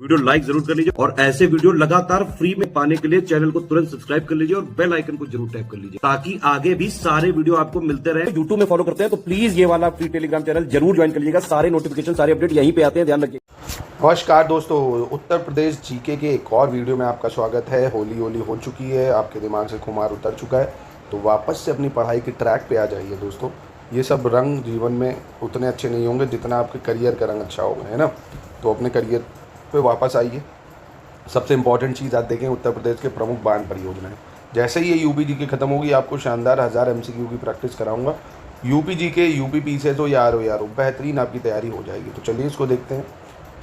Video like जरूर कर लीजिए और ऐसे वीडियो लगातार फ्री में पाने के लिए चैनल को तुरंत सब्सक्राइब कर लीजिए और बेल आइकन को जरूर टैप कर लीजिए ताकि आगे भी सारे वीडियो आपको मिलते रहे। यूट्यूब में फॉलो करते हैं तो प्लीज ये वाला फ्री टेलीग्राम चैनल जरूर ज्वाइन कर लीजिएगा। सारे नोटिफिकेशन सारे अपडेट यहीं पे आते हैं, ध्यान रखिए। नमस्कार दोस्तों, उत्तर प्रदेश जीके के एक और वीडियो में आपका स्वागत है। होली हो चुकी है, आपके दिमाग से खुमार उतर चुका है तो वापस से अपनी पढ़ाई के ट्रैक पे आ जाइए दोस्तों। ये सब रंग जीवन में उतने अच्छे नहीं होंगे जितना आपके करियर का रंग अच्छा होगा, है ना। तो अपने करियर पे वापस आइए। सबसे इम्पॉर्टेंट चीज़ आप देखें, उत्तर प्रदेश के प्रमुख बांध परियोजनाएं। जैसे ही ये यूपी की खत्म होगी आपको शानदार 1000 MCQ की प्रैक्टिस कराऊंगा। यूपी के यूपी पीसे तो यारो बेहतरीन आपकी तैयारी हो जाएगी। तो चलिए इसको देखते हैं।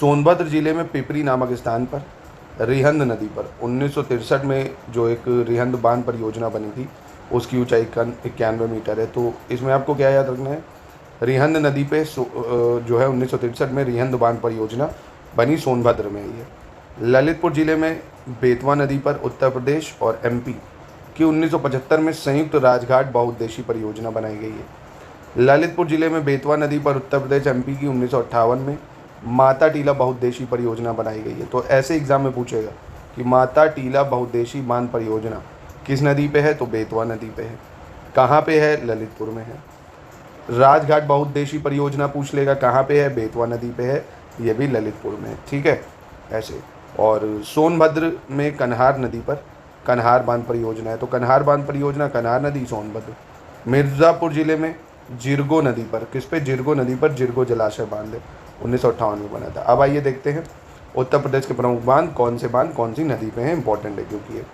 सोनभद्र जिले में पिपरी नामक स्थान पर रिहंद नदी पर 1963 में जो एक रिहंद बांध परियोजना बनी थी उसकी ऊंचाई 91 मीटर है। तो इसमें आपको क्या याद रखना है, रिहंद नदी पे जो है 1963 में रिहंद बांध परियोजना बनी, सोनभद्र में ही है। ललितपुर जिले में बेतवा नदी पर उत्तर प्रदेश और MP की 1975 में संयुक्त राजघाट बहुउद्देशीय परियोजना बनाई गई है। ललितपुर जिले में बेतवा नदी पर उत्तर प्रदेश MP की 1958 में माता टीला बहुउद्देशीय परियोजना बनाई गई है। तो ऐसे एग्जाम में पूछेगा कि माता टीला बहुउद्देशीय बांध परियोजना किस नदी पे है, तो बेतवा नदी पे है। कहाँ पे है, ललितपुर में है। राजघाट बहुउद्देशीय परियोजना पूछ लेगा कहाँ पे है, बेतवा नदी पे है, ये भी ललितपुर में है, ठीक है ऐसे। और सोनभद्र में कन्हार नदी पर कन्हार बांध परियोजना है। तो कन्हार बांध परियोजना कन्हार नदी, सोनभद्र। मिर्ज़ापुर जिले में जिरगो नदी पर, किस पे, जिरगो नदी पर जिरगो जलाशय बांध है, 1958 में बना था। अब आइए देखते हैं उत्तर प्रदेश के प्रमुख बांध कौन से बांध कौन सी नदी पे हैं, इंपॉर्टेंट है क्योंकि ये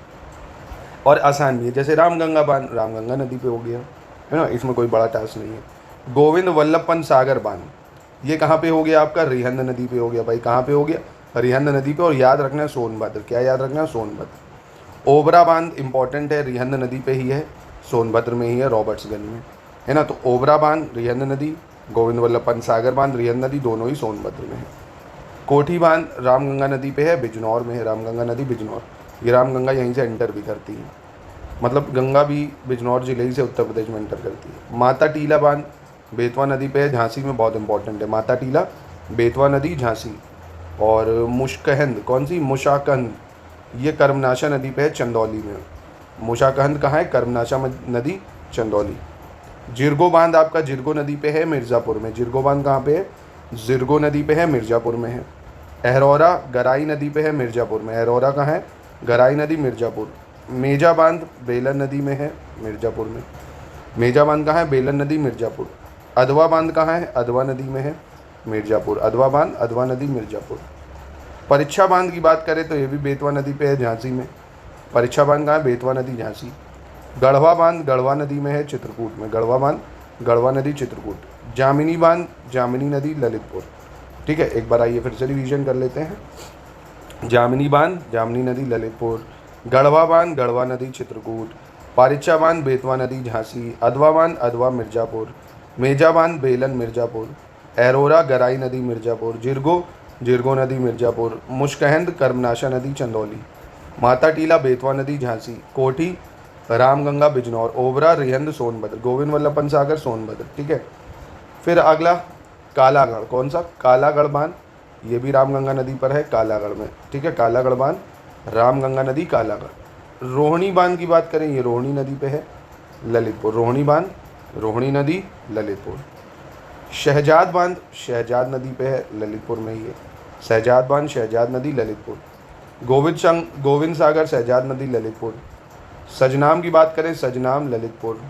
और आसान भी है। जैसे रामगंगा बांध रामगंगा नदी पे हो गया, है ना, इसमें कोई बड़ा टास्क नहीं है। गोविंद वल्लभ पंत सागर बांध ये कहाँ पे हो गया आपका, रिहंद नदी पे हो गया। भाई कहाँ पे हो गया, रिहंद नदी पे। और याद रखना है सोनभद्र, क्या याद रखना है, सोनभद्र। ओबरा बांध इंपॉर्टेंट है, रिहंद नदी पे ही है, सोनभद्र में ही है, रॉबर्ट्सगंज में, है ना। तो ओबरा बांध रिहंद नदी, गोविंद वल्लभ पंत सागर बांध रिहंद नदी, दोनों ही सोनभद्र में है। कोठी बांध रामगंगा नदी पे है, बिजनौर में है, रामगंगा नदी बिजनौर। ये रामगंगा यहीं से एंटर भी करती है, मतलब गंगा भी बिजनौर जिले ही से उत्तर प्रदेश में एंटर करती है। माता टीला बांध बेतवा नदी पे है, झांसी में, बहुत इंपॉर्टेंट है। माता टीला बेतवा नदी, झांसी। और मुश्कहंद कौन सी, मुशाकंद ये कर्मनाशा नदी पे है, चंदौली में। मुशाकहंद कहाँ है, कर्मनाशा नदी, चंदौली। जिरगो बांध आपका जिरगो नदी पे है, मिर्ज़ापुर में। जिरगो बांध कहाँ पे है, जिरगो नदी पे है, मिर्ज़ापुर में है। अहरौरा गराई नदी पे है, मिर्ज़ापुर में। अहरौरा कहाँ है, गराई नदी, मिर्ज़ापुर। मेजा बांध बेलन नदी में है, मिर्ज़ापुर में। मेजा बांध कहाँ है, बेलन नदी, मिर्ज़ापुर। अधवा बांध कहाँ है, अधवा नदी में है, मिर्ज़ापुर। अधवा बांध अधवा नदी, मिर्ज़ापुर। परीक्षा बांध की बात करें तो ये भी बेतवा नदी पे है, झांसी में। परीक्षा बांध कहाँ है, बेतवा नदी, झांसी। गढ़वा बांध गढ़वा नदी में है, चित्रकूट में। गढ़वा बांध गढ़वा नदी, चित्रकूट। जामिनी बांध जामिनी नदी, ललितपुर। ठीक है, एक बार आइए फिर से रिवीजन कर लेते हैं। जामिनी बांध जामिनी नदी, ललितपुर। गढ़वा बांध गढ़वा नदी, चित्रकूट। परीक्षा बांध बेतवा नदी, झांसी। अधवा बांध अधवा, मिर्ज़ापुर। मेजा बांध बेलन, मिर्ज़ापुर। अहरौरा गराई नदी, मिर्ज़ापुर। जिरगो जिरगो नदी, मिर्ज़ापुर। मुश्कहंद कर्मनाशा नदी, चंदौली। माता टीला बेतवा नदी, झांसी। कोठी रामगंगा, बिजनौर। ओबरा रिहंद, सोनभद्र। गोविंद वल्लभ पंत सागर, सोनभद्र। ठीक है, फिर अगला कालागढ़, कौन सा, कालागढ़ बांध ये भी रामगंगा नदी पर है, कालागढ़ में। ठीक है, कालागढ़ बांध रामगंगा नदी, कालागढ़। रोहिणी बांध की बात करें, ये रोहिणी नदी पे है, ललितपुर। रोहिणी बांध रोहिणी नदी, ललितपुर। शहजाद बांध शहजाद नदी पे है, ललितपुर में ही है। शहजाद बांध शहजाद नदी, ललितपुर। गोविंद सागर शहजाद नदी, ललितपुर। सजनाम की बात करें, सजनाम, ललितपुर।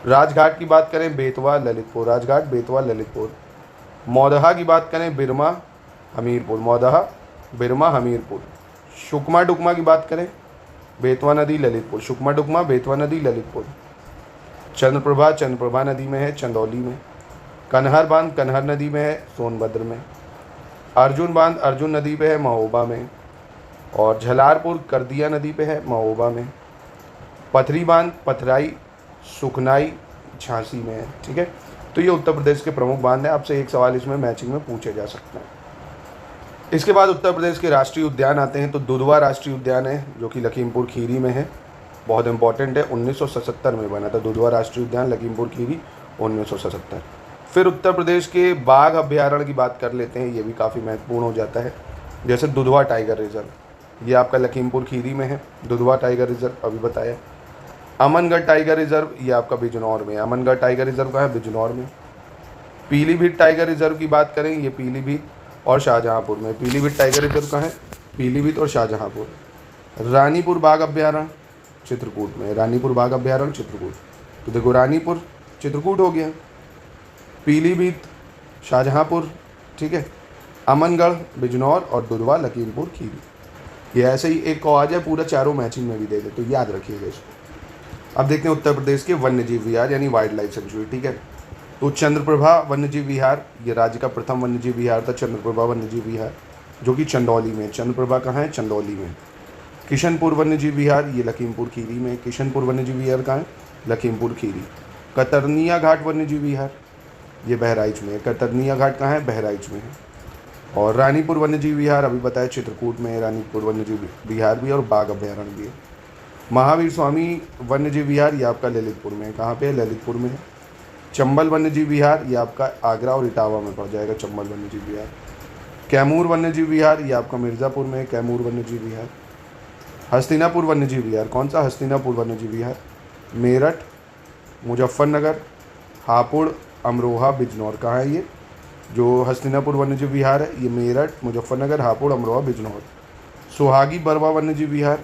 राजघाट की बात करें, बेतवा, ललितपुर। राजघाट बेतवा, ललितपुर। मौदहा की बात करें, बिरमा, हमीरपुर। मौदहा बिरमा, हमीरपुर। शुकमा डुकमा की बात करें, बेतवा नदी, ललितपुर। शुकमा डुकमा बेतवा नदी, ललितपुर। चंद्रप्रभा चंद्रप्रभा नदी में है, चंदौली में। कन्हार बांध कन्हार नदी में है, सोनभद्र में। अर्जुन बांध अर्जुन नदी पे है, महोबा में। और झलारपुर करदिया नदी पे है, महोबा में। पथरी बांध पथराई सुखनाई, झांसी में है। ठीक है, तो ये उत्तर प्रदेश के प्रमुख बांध हैं। आपसे एक सवाल इसमें मैचिंग में पूछे जा सकते हैं। इसके बाद उत्तर प्रदेश के राष्ट्रीय उद्यान आते हैं। तो दुधवा राष्ट्रीय उद्यान है जो कि लखीमपुर खीरी में है, बहुत इंपॉर्टेंट है। 1977 में बना था दुधवा राष्ट्रीय उद्यान, लखीमपुर खीरी, 1977। फिर उत्तर प्रदेश के बाघ अभ्यारण्य की बात कर लेते हैं, ये भी काफ़ी महत्वपूर्ण हो जाता है। जैसे दुधवा टाइगर रिजर्व, ये आपका लखीमपुर खीरी में है, दुधवा टाइगर रिजर्व अभी बताया। अमनगढ़ टाइगर रिजर्व, ये आपका बिजनौर में है। अमनगढ़ टाइगर रिजर्व कहाँ है? बिजनौर में। पीलीभीत टाइगर रिजर्व की बात करें, ये पीलीभीत और शाहजहाँपुर में। पीलीभीत टाइगर रिजर्व कहाँ है? पीलीभीत और शाहजहाँपुर। रानीपुर बाघ अभ्यारण्य चित्रकूट में, रानीपुर बाघ अभ्यारण्य चित्रकूट। तो देखो रानीपुर चित्रकूट हो गया, पीलीभीत शाहजहाँपुर, ठीक है, अमनगढ़ बिजनौर और दुधवा लखीमपुर खीरी। ये ऐसे ही एक को आ जाए पूरा, चारों मैचिंग में भी दे दे, तो याद रखिएगा इसको। अब देखते हैं उत्तर प्रदेश के वन्यजीव विहार यानी वाइल्ड लाइफ सेंचुरी, ठीक है। तो चंद्रप्रभा वन्यजीव विहार, ये राज्य का प्रथम वन्यजीव विहार था, चंद्रप्रभा वन्यजीव विहार, जो कि चंदौली में। चंद्रप्रभा कहाँ है? चंदौली में। किशनपुर वन्यजीव विहार, ये लखीमपुर खीरी में। किशनपुर वन्यजीव विहार कहाँ है? लखीमपुर खीरी। कतरनिया घाट वन्यजीव विहार, ये बहराइच में। कतरनिया घाट कहाँ है? बहराइच में है। और रानीपुर वन्यजीव विहार अभी बताया चित्रकूट में, रानीपुर वन्यजीव विहार भी और बाघ अभ्यारण्य भी है। महावीर स्वामी वन्यजीव विहार, ये आपका ललितपुर में है। कहाँ पे है? ललितपुर में है। चंबल वन्यजीव विहार, ये आपका आगरा और इटावा में पड़ जाएगा, चंबल वन्यजीव विहार। कैमूर वन्यजीव विहार, ये आपका मिर्ज़ापुर में है, कैमूर वन्यजीव विहार। हस्तिनापुर वन्यजीव विहार, कौन सा? हस्तिनापुर वन्यजीव विहार, मेरठ, मुजफ्फरनगर, हापुड़, अमरोहा, बिजनौर। कहाँ है ये जो हस्तिनापुर वन्यजीव विहार है? ये मेरठ, मुजफ्फरनगर, हापुड़, अमरोहा, बिजनौर। सुहागी बरवा वन्यजीव विहार,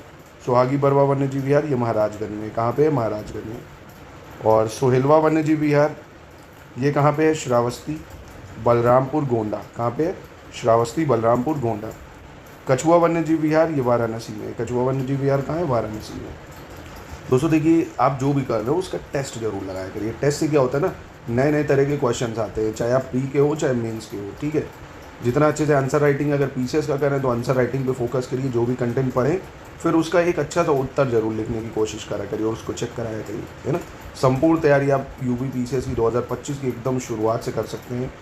सुहागी बरवा वन्यजीव विहार, ये महाराजगंज में। कहाँ पे है? महाराजगंज में। और सोहेलवा वन्यजीव विहार, ये कहाँ पे है? श्रावस्ती, बलरामपुर, गोंडा। कहाँ पे है? श्रावस्ती, बलरामपुर, गोंडा। कछुआ वन्यजीव विहार, ये वाराणसी में। कछुआ वन्यजीव विहार कहाँ है? वाराणसी में। दोस्तों देखिए, आप जो भी कर रहे हो उसका टेस्ट जरूर लगाया करिए। टेस्ट से क्या होता है ना, नए नए तरह के क्वेश्चंस आते हैं, चाहे आप प्री के हो चाहे मेंस के हो, ठीक है। जितना अच्छे से आंसर राइटिंग अगर पीसीएस का करें तो आंसर राइटिंग पे फोकस करिए, जो भी कंटेंट पढ़ें फिर उसका एक अच्छा सा उत्तर जरूर लिखने की कोशिश करा करिए और उसको चेक कराया करिए, है ना। संपूर्ण तैयारी आप यूपी पीसीएस की 2025 की एकदम शुरुआत से कर सकते हैं।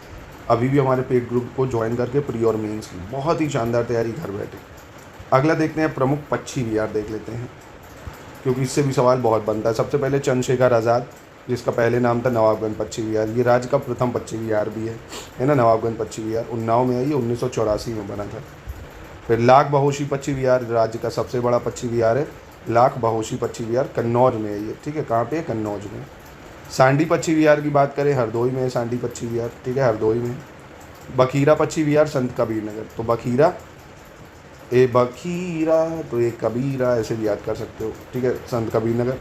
अभी भी हमारे पेड ग्रुप को ज्वाइन करके प्री और मेंस की बहुत ही शानदार तैयारी घर बैठे। अगला देखते हैं प्रमुख पक्षी विहार, देख लेते हैं क्योंकि इससे भी सवाल बहुत बनता है। सबसे पहले चंद्रशेखर आज़ाद, जिसका पहले नाम था नवाबगंज पक्षी विहार, ये राज्य का प्रथम पक्षी विहार भी है ना। नवाबगंज पक्षी विहार उन्नाव में है, ये 1984 में बना था। फिर लाख बहोशी पक्षी विहार, राज्य का सबसे बड़ा पक्षी विहार है। लाख बहोशी पक्षी विहार कन्नौज में है ये, ठीक है। कहाँ पे है? कन्नौज में। सांडी पक्षी विहार की बात करें, हरदोई में है सांडी पक्षी विहार, ठीक है, हरदोई में। बखीरा पक्षी विहार, संत कबीर नगर। तो बखीरा, ए बखीरा तो एक कबीरा, ऐसे भी याद कर सकते हो, ठीक है, संत कबीर नगर।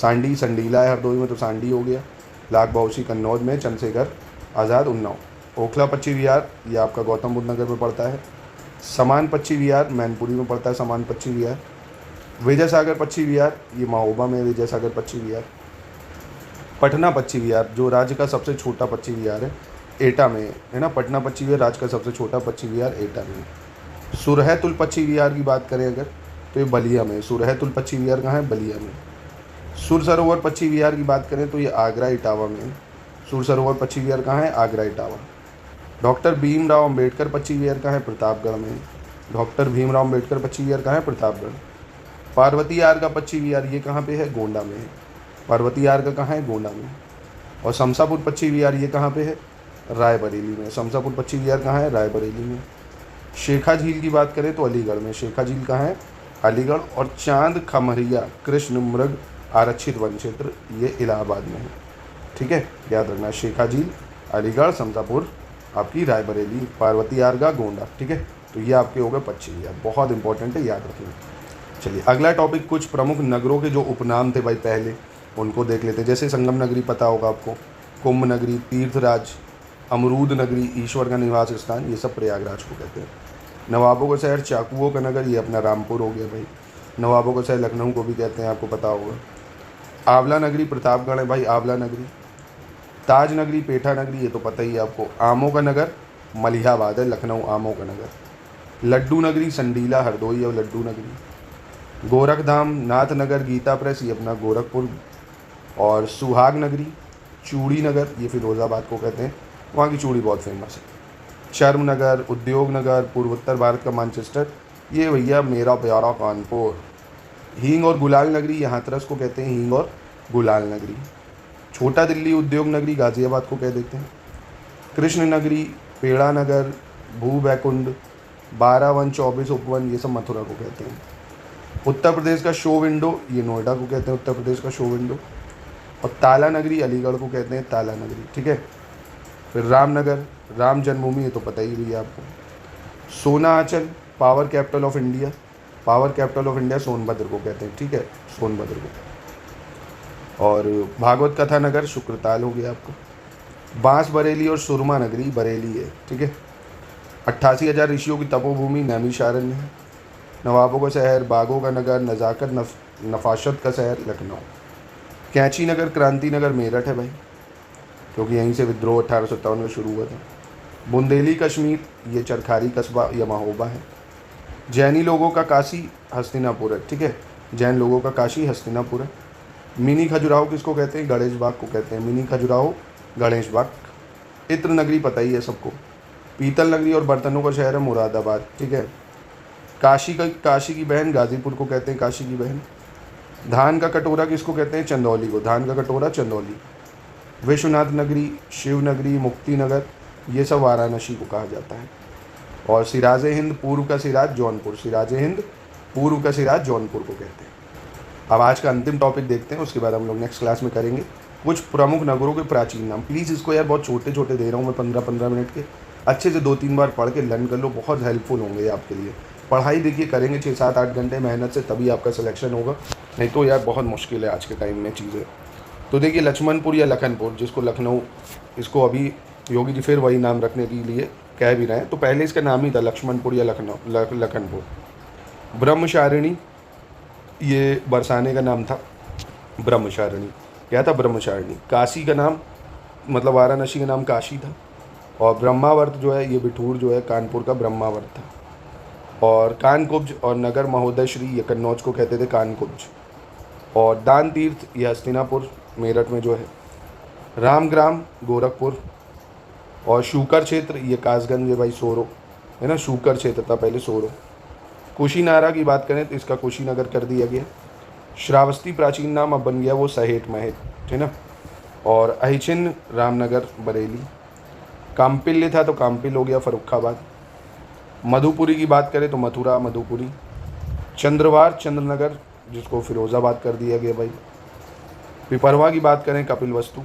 सांडी, संडीला है हरदोई में, तो सांडी हो गया। लाख बहोशी कन्नौज में, चंद्रशेखर आज़ाद उन्नाव। ओखला पक्षी विहार, ये आपका गौतम बुद्ध नगर में पड़ता है। समान पक्षी विहार मैनपुरी में पड़ता है, समान पक्षी विहार। विजय सागर पक्षी विहार, ये महोबा में विजय सागर पक्षी विहार। पटना पक्षी विहार, जो राज्य का सबसे छोटा पक्षी विहार है, एटा में है ना। पटना पक्षी विहार राज्य का सबसे छोटा पक्षी विहार एटा में। सुरहतुल पक्षी विहार की बात करें अगर, तो ये बलिया में। सुरहतुल पक्षी विहार कहाँ है? बलिया में। सुर सरोवर पक्षी विहार की बात करें तो ये आगरा इटावा में। सुर सरोवर पक्षी विहार कहाँ है? आगरा इटावा। डॉक्टर भीमराव अंबेडकर पक्षी विहार कहाँ है? प्रतापगढ़ में। डॉक्टर भीमराव अंबेडकर पक्षी विहार कहाँ है? प्रतापगढ़। पार्वती आर्गा पक्षी विहार, ये कहाँ पे है? गोंडा में है। पार्वती आर्गा कहाँ है? गोंडा में। और शमशापुर पक्षी विहार, ये कहाँ पे है? रायबरेली में। शमशापुर पक्षी विहार कहाँ है? रायबरेली में। शेखा झील की बात करें तो अलीगढ़ में। शेखा झील कहाँ है? अलीगढ़। और चांद खमरिया कृष्ण मृग आरक्षित वन क्षेत्र, ये इलाहाबाद में है, ठीक है, याद रखना। शेखा झील अलीगढ़, शमशापुर आपकी रायबरेली, पार्वती आर्गा गोंडा, ठीक है। तो ये आपके हो गए पक्षी विहार, बहुत इंपॉर्टेंट है, याद रखिए। चलिए अगला टॉपिक, कुछ प्रमुख नगरों के जो उपनाम थे भाई पहले, उनको देख लेते हैं। जैसे संगम नगरी पता होगा आपको, कुंभ नगरी, तीर्थराज, अमरूद नगरी, ईश्वर का निवास स्थान, ये सब प्रयागराज को कहते हैं। नवाबों का शहर, चाकुओं का नगर, ये अपना रामपुर हो गया भाई। नवाबों का शहर लखनऊ को भी कहते हैं, आपको पता होगा। आंवला नगरी प्रतापगढ़ है भाई, आंवला नगरी। ताज नगरी पेठा नगरी, ये तो पता ही है आपको। आमों का नगर मलिहाबाद है, लखनऊ आमों का नगर। लड्डू नगरी संडीला हरदोई है लड्डू नगरी। गोरखधाम नाथ नगर गीता प्रेस, ये अपना गोरखपुर। और सुहाग नगरी चूड़ी नगर, ये फिरोज़ाबाद को कहते हैं, वहाँ की चूड़ी बहुत फेमस है। चर्म नगर, उद्योग नगर, पूर्वोत्तर भारत का मैनचेस्टर, ये भैया मेरा प्यारा कानपुर। हींग और गुलाल नगरी, ये हाथरस को कहते हैं हींग और गुलाल नगरी। छोटा दिल्ली उद्योग नगरी गाज़ियाबाद को कह देते हैं। कृष्ण नगरी, पेड़ा नगर, भू बैकुंड, 12 वन 24 उपवन ये सब मथुरा को कहते हैं। उत्तर प्रदेश का शो विंडो ये नोएडा को कहते हैं, उत्तर प्रदेश का शो विंडो। और ताला नगरी अलीगढ़ को कहते हैं ताला नगरी, ठीक है। फिर रामनगर राम जन्मभूमि ये तो पता ही भी है आपको। Sonanchal power capital of India, power capital of India Sonbhadra को कहते हैं, ठीक है, सोनभद्र को। और भागवत कथा नगर शुक्रताल हो गया आपको। बांस बरेली और सुरमा नगरी बरेली है, ठीक है। 88,000 ऋषियों की तपोभूमि नैमिषारण्य है। नवाबों का शहर, बागों का नगर, नज़ाकत नफाशत का शहर लखनऊ। कैंची नगर क्रांति नगर मेरठ है भाई, क्योंकि यहीं से विद्रोह 1857 में शुरू हुआ था। बुंदेली कश्मीर ये चरखारी कस्बा या महोबा है। जैनी लोगों का काशी हस्तिनापुर है, ठीक है, जैन लोगों का काशी हस्तिनापुर है। मिनी खजुराहो किसको कहते हैं? गणेश बाग को कहते हैं, मिनी खजुराहो गणेश बाग। इत्र नगरी पता ही है सबको। पीतल नगरी और बर्तनों का शहर है मुरादाबाद, ठीक है। काशी की बहन गाजीपुर को कहते हैं काशी की बहन। धान का कटोरा किसको कहते हैं? चंदौली को, धान का कटोरा चंदौली। विश्वनाथ नगरी, शिव नगरी, मुक्ति नगर ये सब वाराणसी को कहा जाता है। और सिराज हिंद पूर्व का सिराज जौनपुर, सिराज हिंद पूर्व का सिराज जौनपुर को कहते हैं। अब आज का अंतिम टॉपिक देखते हैं, उसके बाद हम लोग नेक्स्ट क्लास में करेंगे कुछ प्रमुख नगरों के प्राचीन नाम। प्लीज़ इसको यार बहुत छोटे छोटे दे रहा हूँ मैं, 15-15 मिनट के, अच्छे से 2-3 बार पढ़ के लर्न कर लो, बहुत हेल्पफुल होंगे ये आपके लिए। पढ़ाई देखिए करेंगे 6-7-8 घंटे मेहनत से, तभी आपका सिलेक्शन होगा, नहीं तो यार बहुत मुश्किल है आज के टाइम में चीज़ें। तो देखिए लक्ष्मणपुर या लखनपुर, जिसको लखनऊ, इसको अभी योगी जी फिर वही नाम रखने के लिए कह भी रहे हैं, तो पहले इसका नाम ही था लक्ष्मणपुर या लखनपुर। ब्रह्मचारिणी ये बरसाने का नाम था, ब्रह्मचारिणी क्या था? ब्रह्मचारिणी। काशी का नाम मतलब वाराणसी का नाम काशी था। और ब्रह्मावर्त जो है ये बिठूर जो है कानपुर का ब्रह्मावर्त था। और कानकुब्ज और नगर महोदय श्री ये कन्नौज को कहते थे कानकुब्ज। और दान तीर्थ ये हस्तिनापुर मेरठ में जो है। रामग्राम गोरखपुर। और शूकर क्षेत्र ये कासगंज है भाई, सोरो है ना, शूकर क्षेत्र था पहले, सोरो। कुशीनारा की बात करें तो इसका कुशीनगर कर दिया गया। श्रावस्ती प्राचीन नाम अब बन गया वो सहेट महेट, है ना। और अहिचिन रामनगर बरेली। काम्पिल्य था तो काम्पिल हो गया फर्रुखाबाद। मधुपुरी की बात करें तो मथुरा मधुपुरी। चंद्रवार चंद्रनगर जिसको फिरोज़ाबाद कर दिया गया भाई। पिपरवा की बात करें कपिलवस्तु।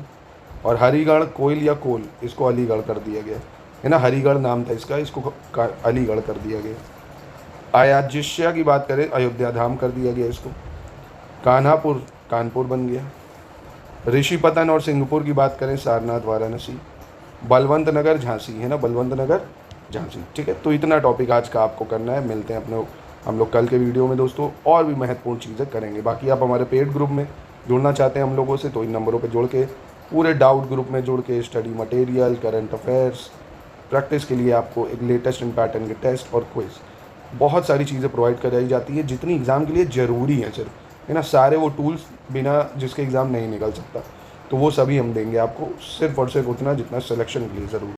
और हरिगढ़ कोयल या कोल इसको अलीगढ़ कर दिया गया, है ना, हरिगढ़ नाम था इसका, इसको अलीगढ़ कर दिया गया। अयोध्या की बात करें अयोध्या धाम कर दिया गया इसको। कान्हापुर कानपुर बन गया। ऋषिपतन और सिंहपुर की बात करें सारनाथ वाराणसी। बलवंत नगर झांसी, है ना, बलवंत नगर झांसी, ठीक है। तो इतना टॉपिक आज का आपको करना है। मिलते हैं हम लोग कल के वीडियो में दोस्तों, और भी महत्वपूर्ण चीज़ें करेंगे। बाकी आप हमारे पेड ग्रुप में जुड़ना चाहते हैं हम लोगों से, तो इन नंबरों पर जुड़ के पूरे डाउट ग्रुप में जुड़ के study material, current affairs, practice के लिए आपको एक लेटेस्ट इन पैटर्न के टेस्ट और क्विज, बहुत सारी चीज़ें प्रोवाइड कराई जाती है जितनी एग्ज़ाम के लिए ज़रूरी है सिर्फ, है ना। सारे वो टूल्स बिना जिसके एग्ज़ाम नहीं निकल सकता, तो वो सभी हम देंगे आपको, सिर्फ और सिर्फ उतना जितना सिलेक्शन के लिए ज़रूरी।